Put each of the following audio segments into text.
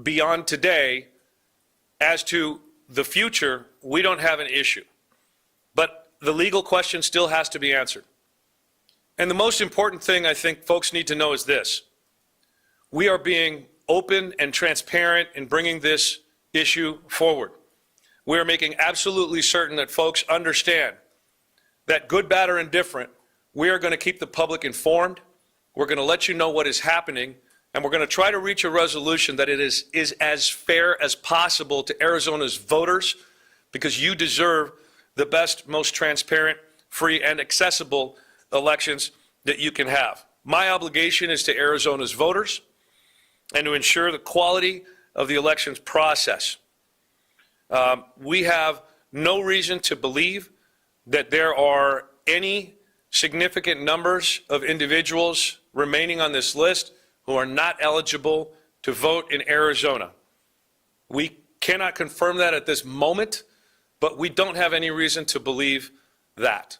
beyond today, as to the future, we don't have an issue. But the legal question still has to be answered. And the most important thing I think folks need to know is this. We are being open and transparent in bringing this issue forward. We are making absolutely certain that folks understand that good, bad, or indifferent, we are going to keep the public informed. We're going to let you know what is happening, and we're going to try to reach a resolution that it is as fair as possible to Arizona's voters, because you deserve the best, most transparent, free, and accessible elections that you can have. My obligation is to Arizona's voters and to ensure the quality of the elections process. We have no reason to believe that there are any significant numbers of individuals remaining on this list who are not eligible to vote in Arizona. We cannot confirm that at this moment, but we don't have any reason to believe that.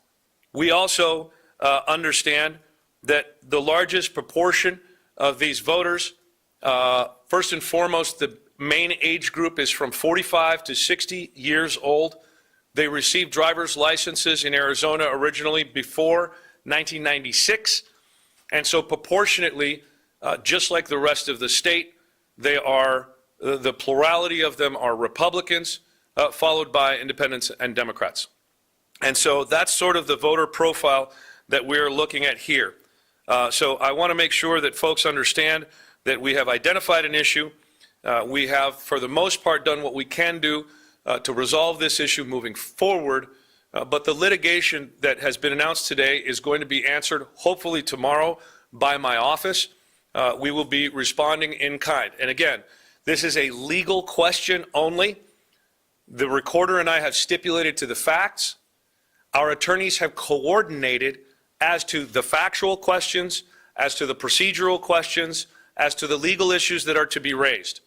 We also understand that the largest proportion of these voters, first and foremost, the main age group is from 45 to 60 years old. They received driver's licenses in Arizona originally before 1996. And so proportionately, just like the rest of the state, they are, the plurality of them are Republicans, followed by independents and Democrats. And so that's sort of the voter profile that we're looking at here. So I want to make sure that folks understand that we have identified an issue. We have, for the most part, done what we can do to resolve this issue moving forward. But the litigation that has been announced today is going to be answered hopefully tomorrow by my office. We will be responding in kind. And again, this is a legal question only. The recorder and I have stipulated to the facts. Our attorneys have coordinated as to the factual questions, as to the procedural questions, as to the legal issues that are to be raised.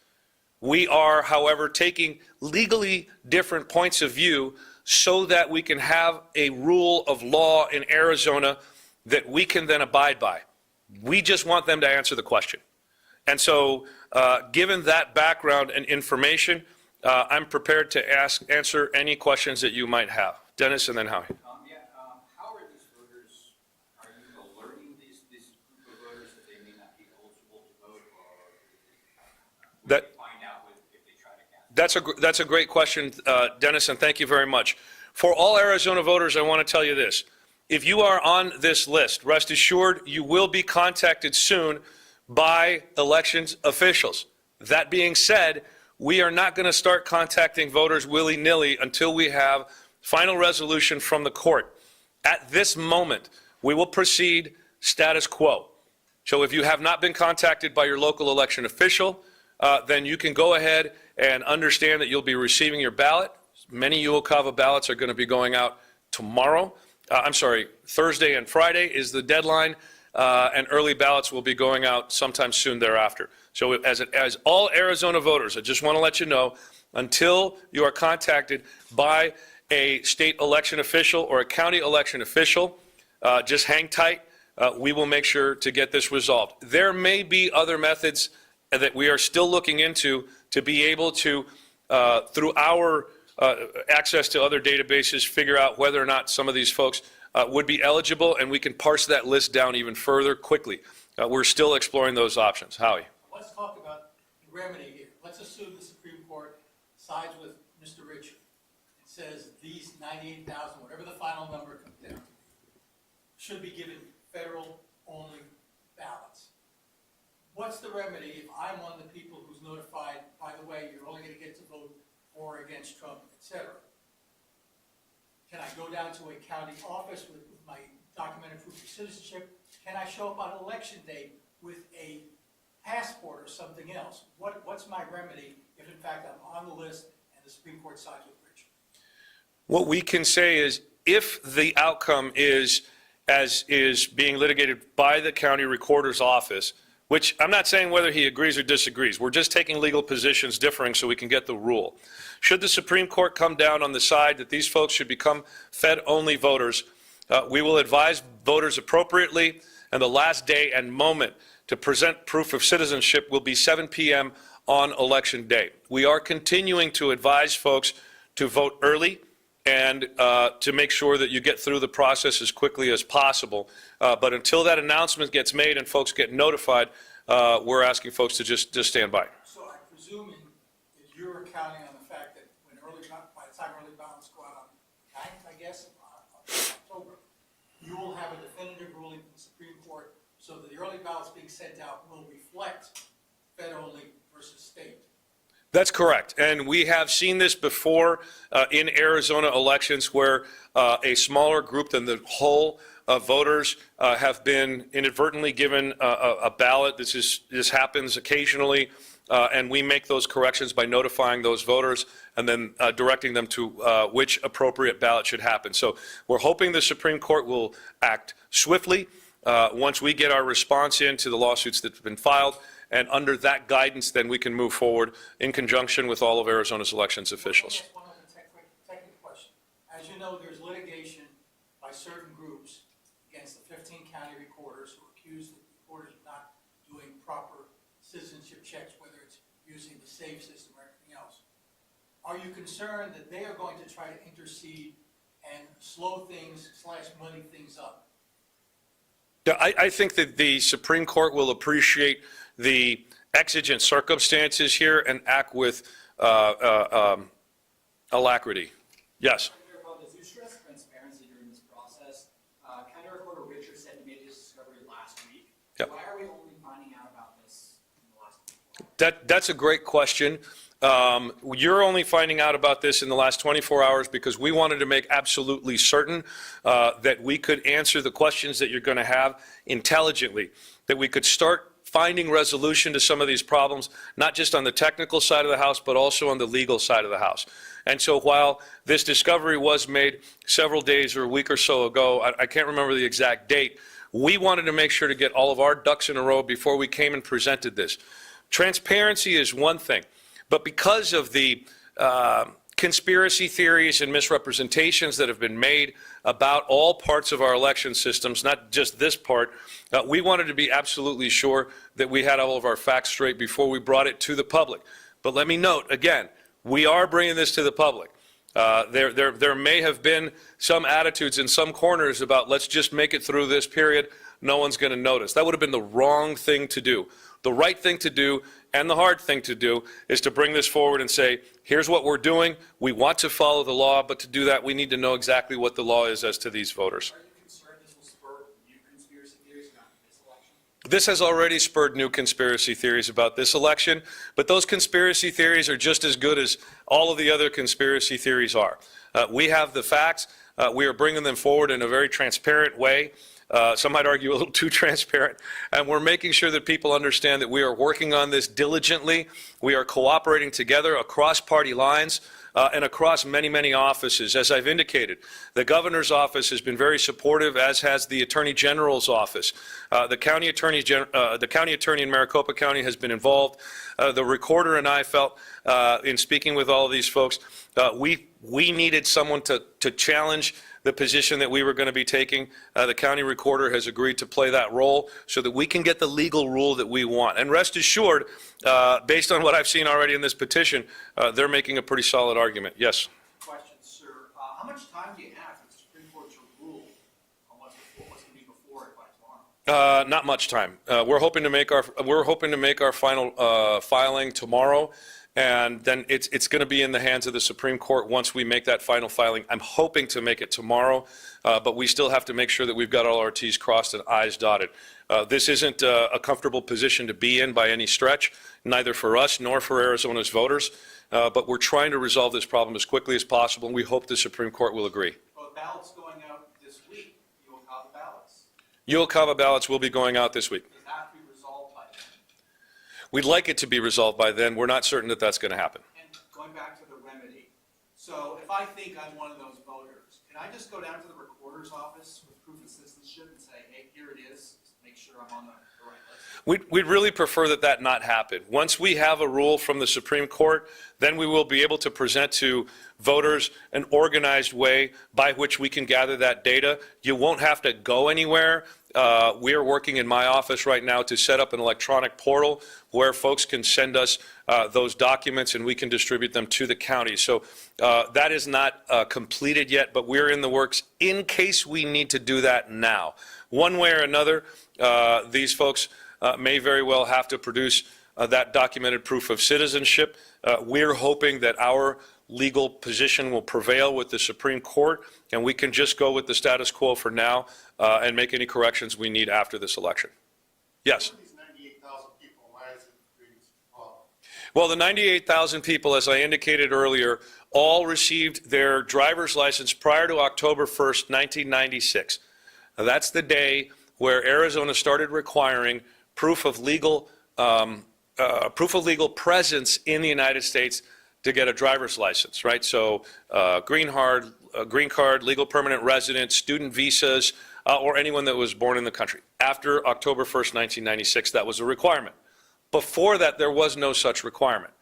We are, however, taking legally different points of view so that we can have a rule of law in Arizona that we can then abide by. We just want them to answer the question. And so, given that background and information, I'm prepared to answer any questions that you might have. Dennis and then Howie. How are these voters, are you alerting this group of voters that they may not be eligible to vote, or That, find out if they try to cast? that's a great question, Dennis, and thank you very much. For all Arizona voters, I want to tell you this. If you are on this list, rest assured you will be contacted soon by elections officials. That being said, we are not going to start contacting voters willy-nilly until we have final resolution from the court. At this moment, we will proceed status quo. So if you have not been contacted by your local election official, then you can go ahead and understand that you'll be receiving your ballot. Many UOCAVA ballots are going to be going out tomorrow. Thursday and Friday is the deadline, and early ballots will be going out sometime soon thereafter. So as all Arizona voters, I just want to let you know, until you are contacted by a state election official or a county election official, just hang tight. We will make sure to get this resolved. There may be other methods that we are still looking into to be able to, through our access to other databases, figure out whether or not some of these folks would be eligible, and we can parse that list down even further quickly. We're still exploring those options. Howie. Let's talk about the remedy here. Let's assume the Supreme Court sides with Mr. Richard and says these 98,000, whatever the final number comes down to, should be given federal-only ballots. What's the remedy if I'm one of the people who's notified, by the way, you're only going to get to vote for or against Trump, etc.? Can I go down to a county office with my documented proof of citizenship? Can I show up on election day with a passport or something else? What's my remedy if, in fact, I'm on the list and the Supreme Court sides with Richard? What we can say is, if the outcome is as is being litigated by the county recorder's office, which I'm not saying whether he agrees or disagrees. We're just taking legal positions differing so we can get the rule. Should the Supreme Court come down on the side that these folks should become Fed-only voters, we will advise voters appropriately, and the last day and moment to present proof of citizenship will be 7 p.m. on Election Day. We are continuing to advise folks to vote early and to make sure that you get through the process as quickly as possible. But until that announcement gets made and folks get notified, we're asking folks to just stand by. So I'm presuming that you're counting on the fact that when by the time early ballots go out on 9th, I guess, of October, you will have a definitive ruling from the Supreme Court so that the early ballots being sent out will reflect federally versus state. That's correct. And we have seen this before in Arizona elections where a smaller group than the whole voters have been inadvertently given a ballot. This happens occasionally, and we make those corrections by notifying those voters and then directing them to which appropriate ballot should happen. So we're hoping the Supreme Court will act swiftly once we get our response into the lawsuits that have been filed. And under that guidance, then we can move forward in conjunction with all of Arizona's elections officials. One other technical question. As you know, there's litigation by certain groups against the 15 county recorders who accuse the recorders of not doing proper citizenship checks, whether it's using the SAVE system or anything else. Are you concerned that they are going to try to intercede and slow things / muddy things up? I think that the Supreme Court will appreciate the exigent circumstances here and act with alacrity. Yes. As you stress transparency during this process, County Recorder Richard said he made his discovery last week. Yep. Why are we only finding out about this in the last week? That's a great question. You're only finding out about this in the last 24 hours because we wanted to make absolutely certain that we could answer the questions that you're going to have intelligently, that we could start finding resolution to some of these problems, not just on the technical side of the House, but also on the legal side of the House. And so while this discovery was made several days or a week or so ago, I can't remember the exact date, we wanted to make sure to get all of our ducks in a row before we came and presented this. Transparency is one thing, but because of the conspiracy theories and misrepresentations that have been made about all parts of our election systems, not just this part, we wanted to be absolutely sure that we had all of our facts straight before we brought it to the public. But let me note, again, we are bringing this to the public. There may have been some attitudes in some corners about let's just make it through this period, no one's going to notice. That would have been the wrong thing to do. The right thing to do and the hard thing to do is to bring this forward and say, here's what we're doing. We want to follow the law, but to do that, we need to know exactly what the law is as to these voters. Are you concerned this will spur new conspiracy theories about this election? This has already spurred new conspiracy theories about this election, but those conspiracy theories are just as good as all of the other conspiracy theories are. We have the facts. We are bringing them forward in a very transparent way. Some might argue a little too transparent, and we're making sure that people understand that we are working on this diligently. We are cooperating together across party lines and across many, many offices. As I've indicated, the governor's office has been very supportive, as has the attorney general's office. The county attorney in Maricopa County has been involved. The recorder and I felt, in speaking with all of these folks, we needed someone to challenge the position that we were going to be taking. The county recorder has agreed to play that role so that we can get the legal rule that we want. And rest assured, based on what I've seen already in this petition, they're making a pretty solid argument. Yes? Question, sir. How much time do you have for the Supreme Court to rule on what's going to be before it by tomorrow? Not much time. We're hoping to make our final filing tomorrow. And then it's going to be in the hands of the Supreme Court once we make that final filing. I'm hoping to make it tomorrow, but we still have to make sure that we've got all our T's crossed and I's dotted. This isn't a comfortable position to be in by any stretch, neither for us nor for Arizona's voters, but we're trying to resolve this problem as quickly as possible, and we hope the Supreme Court will agree. Well, ballots going out this week, UOCAVA ballots. UOCAVA ballots will be going out this week. Does that have to be resolved by then? We'd like it to be resolved by then. We're not certain that that's going to happen. And going back to the remedy, so if I think I'm one of those voters, can I just go down to the recorder's office with proof of citizenship and say, hey, here it is, make sure I'm on the right list? We'd really prefer that not happen. Once we have a rule from the Supreme Court, then we will be able to present to voters an organized way by which we can gather that data. You won't have to go anywhere. we are working in my office right now to set up an electronic portal where folks can send us those documents and we can distribute them to the county. So that is not completed yet, but we're in the works in case we need to do that now. One way or another, these folks may very well have to produce that documented proof of citizenship. We're hoping that our legal position will prevail with the Supreme Court, and we can just go with the status quo for now and make any corrections we need after this election. Yes? These 98,000 people, why is it creating a problem? Well, the 98,000 people, as I indicated earlier, all received their driver's license prior to October 1st, 1996. Now, that's the day where Arizona started requiring proof of legal presence in the United States to get a driver's license, right? So green card, legal permanent resident, student visas, or anyone that was born in the country. After October 1st, 1996, that was a requirement. Before that, there was no such requirement.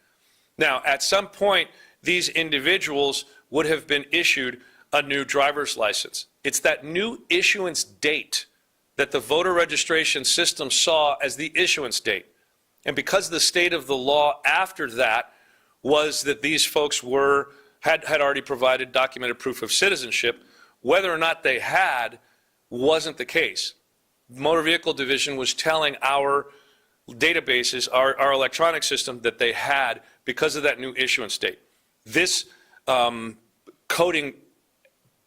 Now, at some point, these individuals would have been issued a new driver's license. It's that new issuance date that the voter registration system saw as the issuance date. And because the state of the law after that was that these folks had already provided documented proof of citizenship, whether or not they had wasn't the case. The Motor Vehicle Division was telling our databases, our electronic system, that they had because of that new issuance date. This coding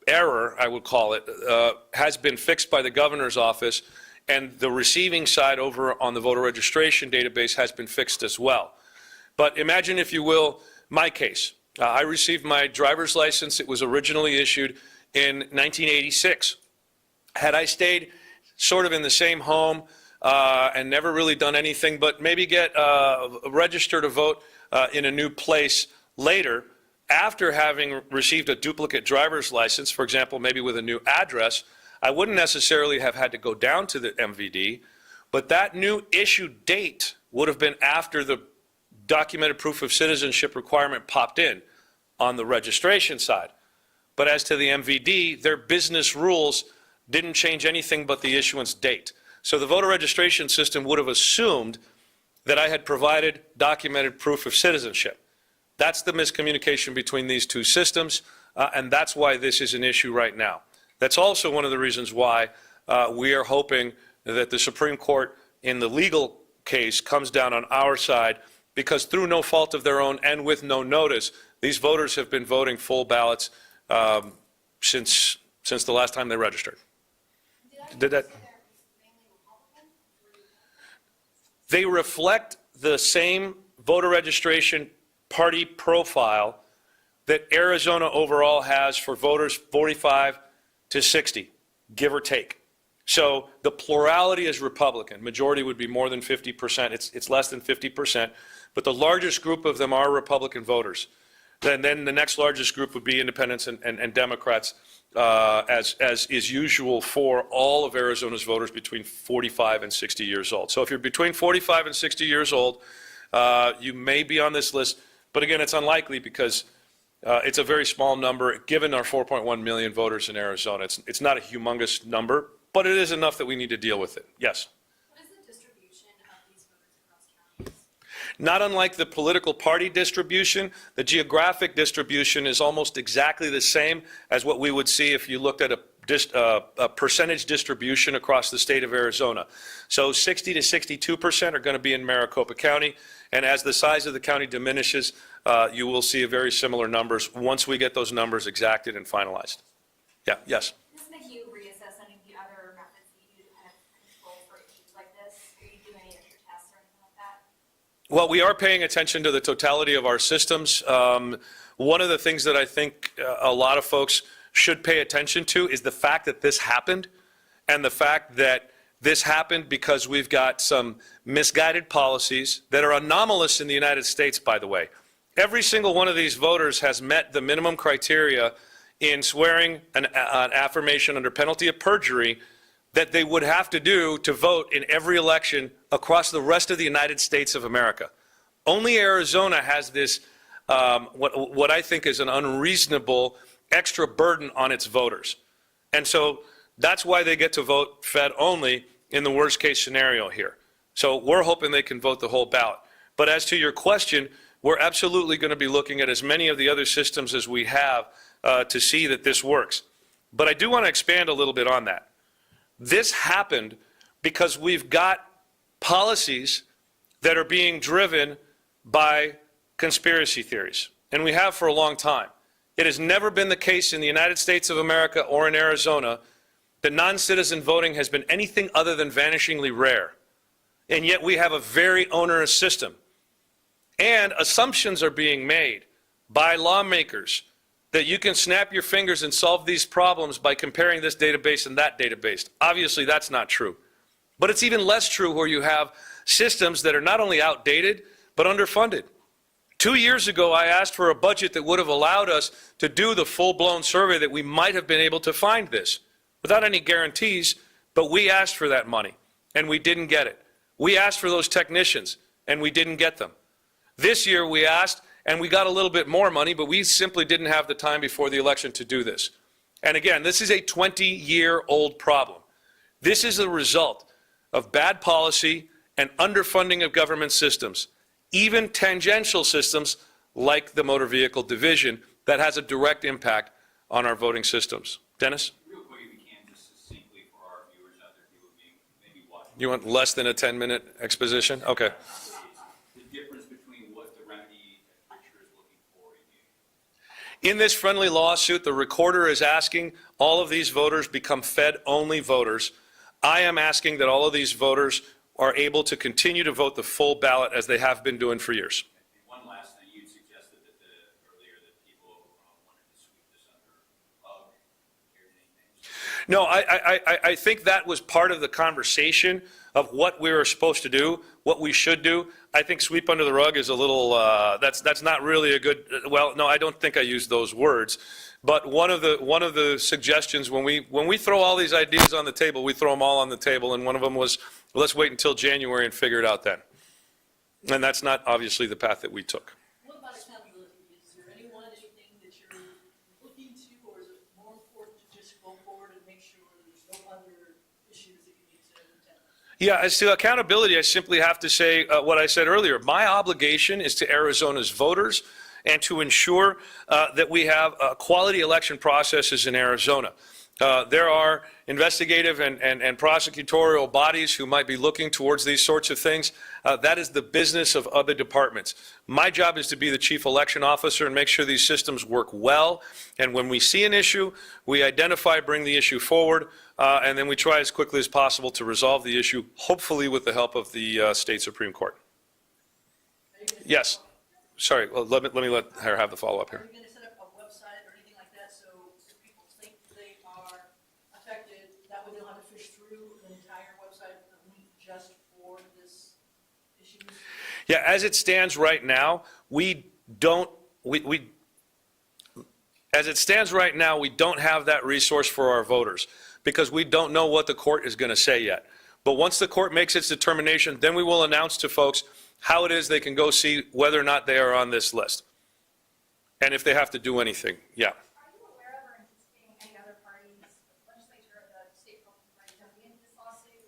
error, I would call it, has been fixed by the governor's office, and the receiving side over on the voter registration database has been fixed as well. But imagine, if you will, my case. I received my driver's license. It was originally issued in 1986. Had I stayed sort of in the same home and never really done anything but maybe get registered to vote in a new place later, after having received a duplicate driver's license, for example, maybe with a new address, I wouldn't necessarily have had to go down to the MVD, but that new issue date would have been after the documented proof of citizenship requirement popped in on the registration side. But as to the MVD, their business rules didn't change anything but the issuance date. So the voter registration system would have assumed that I had provided documented proof of citizenship. That's the miscommunication between these two systems, and that's why this is an issue right now. That's also one of the reasons why we are hoping that the Supreme Court in the legal case comes down on our side, because through no fault of their own and with no notice, these voters have been voting full ballots since the last time they registered. Did that? They reflect the same voter registration party profile that Arizona overall has for voters 45 to 60, give or take. So the plurality is Republican. Majority would be more than 50%. It's less than 50%. But the largest group of them are Republican voters. Then the next largest group would be independents and Democrats, as is usual for all of Arizona's voters between 45 and 60 years old. So if you're between 45 and 60 years old, you may be on this list. But again, it's unlikely because it's a very small number given our 4.1 million voters in Arizona. It's not a humongous number, but it is enough that we need to deal with it. Yes? What is the distribution of these voters across counties? Not unlike the political party distribution, the geographic distribution is almost exactly the same as what we would see if you looked at a percentage distribution across the state of Arizona. So 60 to 62% are going to be in Maricopa County, and as the size of the county diminishes, you will see very similar numbers once we get those numbers exacted and finalized. Yeah, yes? Does McHugh reassess any of the other methods that you do to kind of control for issues like this? Are you doing any extra tests or anything like that? Well, we are paying attention to the totality of our systems. One of the things that I think a lot of folks should pay attention to is the fact that this happened, and the fact that this happened because we've got some misguided policies that are anomalous in the United States, by the way. Every single one of these voters has met the minimum criteria in swearing an affirmation under penalty of perjury that they would have to do to vote in every election across the rest of the United States of America. Only Arizona has this, what I think is an unreasonable extra burden on its voters. And so That's why they get to vote Fed only in the worst-case scenario here. So we're hoping they can vote the whole ballot. But as to your question, we're absolutely going to be looking at as many of the other systems as we have to see that this works. But I do want to expand a little bit on that. This happened because we've got policies that are being driven by conspiracy theories, and we have for a long time. It has never been the case in the United States of America or in Arizona that non-citizen voting has been anything other than vanishingly rare. And yet we have a very onerous system. And assumptions are being made by lawmakers that you can snap your fingers and solve these problems by comparing this database and that database. Obviously, that's not true. But it's even less true where you have systems that are not only outdated, but underfunded. 2 years ago, I asked for a budget that would have allowed us to do the full-blown survey that we might have been able to find this, without any guarantees, but we asked for that money, and we didn't get it. We asked for those technicians, and we didn't get them. This year, we asked, and we got a little bit more money, but we simply didn't have the time before the election to do this. And again, this is a 20-year-old problem. This is a result of bad policy and underfunding of government systems, even tangential systems like the motor vehicle division that has a direct impact on our voting systems. Dennis? Real quick, if you can, just succinctly for our viewers out there who are maybe watching. You want less than a 10-minute exposition? Okay. The difference between what the remedy that Richard is looking for in you. In this friendly lawsuit, the recorder is asking all of these voters become Fed-only voters. I am asking that all of these voters are able to continue to vote the full ballot as they have been doing for years. And one last thing, you suggested that earlier that people wanted to sweep this under the rug. Hear any names? No, I think that was part of the conversation of what we were supposed to do, what we should do. I think sweep under the rug is a little, that's not really a good, well, no, I don't think I used those words. But one of the suggestions, when we throw all these ideas on the table, we throw them all on the table, and one of them was, let's wait until January and figure it out then. And that's not obviously the path that we took. What about accountability? Is there anyone, anything that you're looking to, or is it more important to just go forward and make sure there's no other issues that you need to attend? Yeah, as to accountability, I simply have to say what I said earlier. My obligation is to Arizona's voters and to ensure that we have quality election processes in Arizona. There are investigative and prosecutorial bodies who might be looking towards these sorts of things. That is the business of other departments. My job is to be the chief election officer and make sure these systems work well. And when we see an issue, we identify, bring the issue forward, and then we try as quickly as possible to resolve the issue, hopefully with the help of the state Supreme Court. Yes. Sorry, well, let me let her have the follow-up Are here. you going to set up a website or anything like that, so if people think they are affected, that way they'll have to fish through the entire website, a link just for this issue? Yeah, as it stands right now, we don't have that resource for our voters because we don't know what the court is going to say yet. But once the court makes its determination, then we will announce to folks how it is they can go see whether or not they are on this list. And if they have to do anything, yeah. Are you aware of or anticipating any other parties, the legislature or the state Republican party jumping into this lawsuit?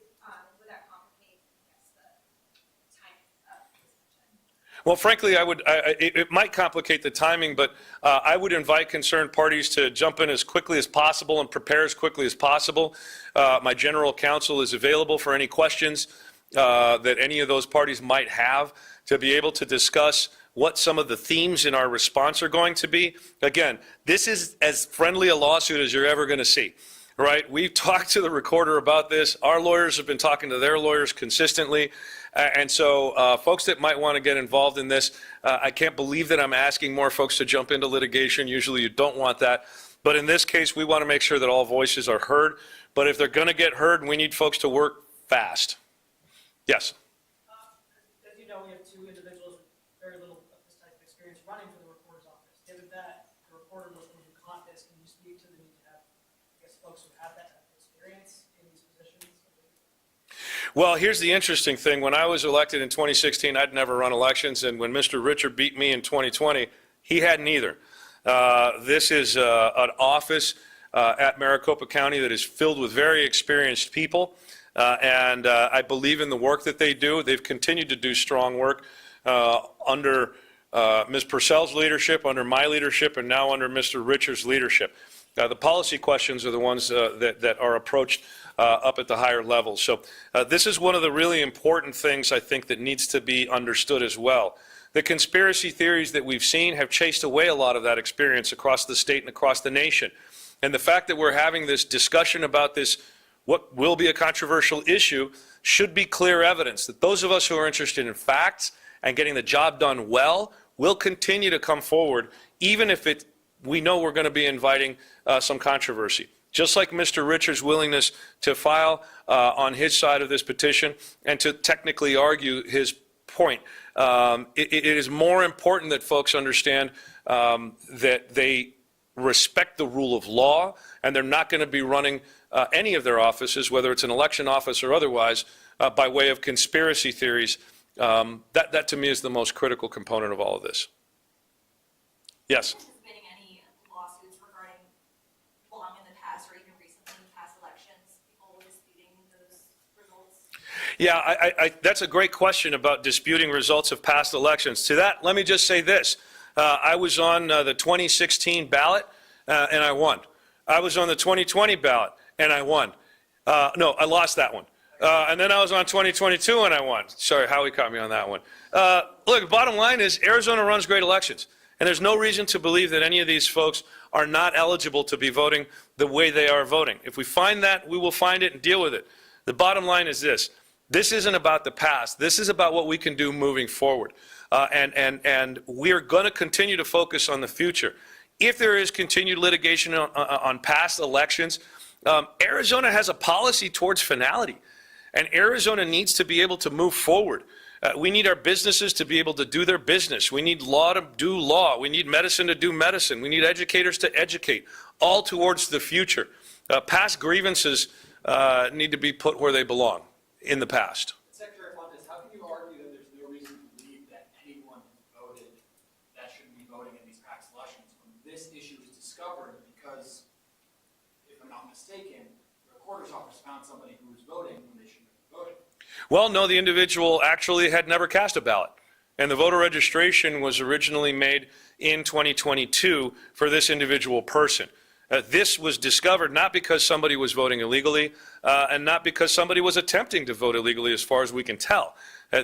Would that complicate, I guess, the timing of this election? Well, frankly, it might complicate the timing, but I would invite concerned parties to jump in as quickly as possible and prepare as quickly as possible. My general counsel is available for any questions that any of those parties might have to be able to discuss what some of the themes in our response are going to be. Again, this is as friendly a lawsuit as you're ever going to see, right? We've talked to the recorder about this. Our lawyers have been talking to their lawyers consistently. And so folks that might want to get involved in this, I can't believe that I'm asking more folks to jump into litigation. Usually you don't want that. But in this case, we want to make sure that all voices are heard. But if they're going to get heard, we need folks to work fast. Yes. As you know, we have two individuals with very little of this type of experience running for the recorder's office. Given that the recorder was going to contest, can you speak to the need to have, I guess, folks who have that type of experience in these positions? Well, here's the interesting thing. When I was elected in 2016, I'd never run elections, and when Mr. Richard beat me in 2020, he hadn't either. This is an office at Maricopa County that is filled with very experienced people, and I believe in the work that they do. They've continued to do strong work under Ms. Purcell's leadership, under my leadership, and now under Mr. Richards' leadership. The policy questions are the ones that are approached up at the higher levels. So this is one of the really important things, I think, that needs to be understood as well. The conspiracy theories that we've seen have chased away a lot of that experience across the state and across the nation. And the fact that we're having this discussion about this, what will be a controversial issue, should be clear evidence that those of us who are interested in facts and getting the job done well will continue to come forward, even if we know we're going to be inviting some controversy. Just like Mr. Richards' willingness to file on his side of this petition and to technically argue his point. It is more important that folks understand that they respect the rule of law, and they're not going to be running any of their offices, whether it's an election office or otherwise, by way of conspiracy theories. That to me is the most critical component of all of this. Yes? Anticipating any lawsuits regarding long in the past or even recently in past elections, people disputing those results? Yeah, that's a great question about disputing results of past elections. To that, let me just say this. I was on the 2016 ballot, and I won. I was on the 2020 ballot, and I won. No, I lost that one. And then I was on 2022, and I won. Sorry, Howie caught me on that one. Look, bottom line is Arizona runs great elections, and there's no reason to believe that any of these folks are not eligible to be voting the way they are voting. If we find that, we will find it and deal with it. The bottom line is this. This isn't about the past. This is about what we can do moving forward. And we are going to continue to focus on the future. If there is continued litigation on past elections, Arizona has a policy towards finality. And Arizona needs to be able to move forward. We need our businesses to be able to do their business. We need law to do law. We need medicine to do medicine. We need educators to educate, all towards the future. Past grievances need to be put where they belong, in the past. Secretary Fontes, how can you argue that there's no reason to believe that anyone who voted that shouldn't be voting in these past elections when this issue was discovered? Because, if I'm not mistaken, the recorder's office found somebody who was voting when they shouldn't have been voting. Well, no, the individual actually had never cast a ballot. And the voter registration was originally made in 2022 for this individual person. This was discovered not because somebody was voting illegally and not because somebody was attempting to vote illegally, as far as we can tell.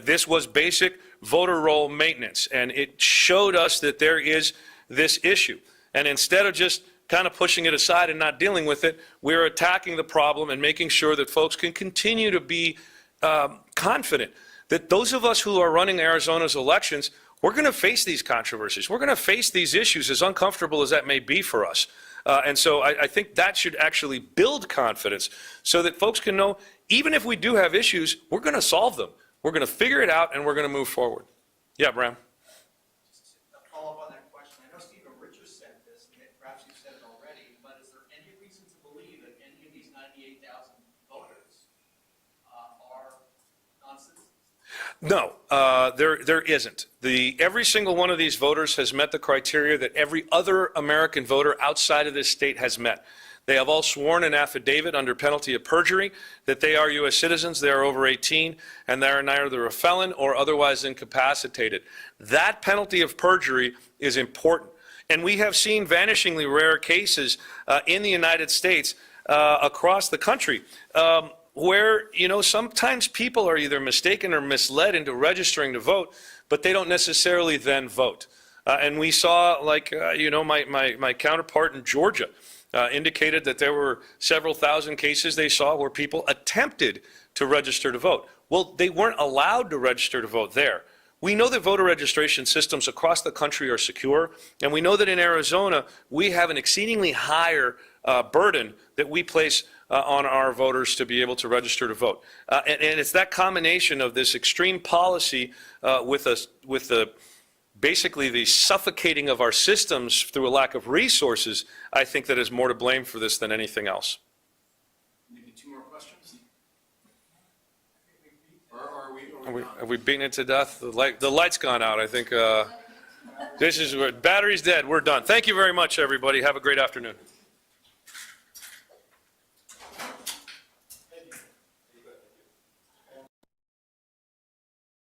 This was basic voter roll maintenance, and it showed us that there is this issue. And instead of just kind of pushing it aside and not dealing with it, we're attacking the problem and making sure that folks can continue to be confident that those of us who are running Arizona's elections, we're going to face these controversies. We're going to face these issues, as uncomfortable as that may be for us. And so I think that should actually build confidence so that folks can know, even if we do have issues, we're going to solve them. We're going to figure it out, and we're going to move forward. Yeah, Bram? Just to follow up on that question, I know Stephen Richards said this, and perhaps you've said it already, but is there any reason to believe that any of these 98,000 voters are non-citizens? No, there isn't. Every single one of these voters has met the criteria that every other American voter outside of this state has met. They have all sworn an affidavit under penalty of perjury that they are U.S. citizens, they are over 18, and they are neither a felon or otherwise incapacitated. That penalty of perjury is important. And we have seen vanishingly rare cases in the United States across the country where, sometimes people are either mistaken or misled into registering to vote, but they don't necessarily then vote. And we saw, my counterpart in Georgia indicated that there were several thousand cases they saw where people attempted to register to vote. Well, they weren't allowed to register to vote there. We know that voter registration systems across the country are secure, and we know that in Arizona, we have an exceedingly higher burden that we place on our voters to be able to register to vote. And it's that combination of this extreme policy with basically the suffocating of our systems through a lack of resources, I think that is more to blame for this than anything else. Maybe two more questions? Or Have we beaten it to death? The light's gone out, I think. This is where battery's dead. We're done. Thank you very much, everybody. Have a great afternoon.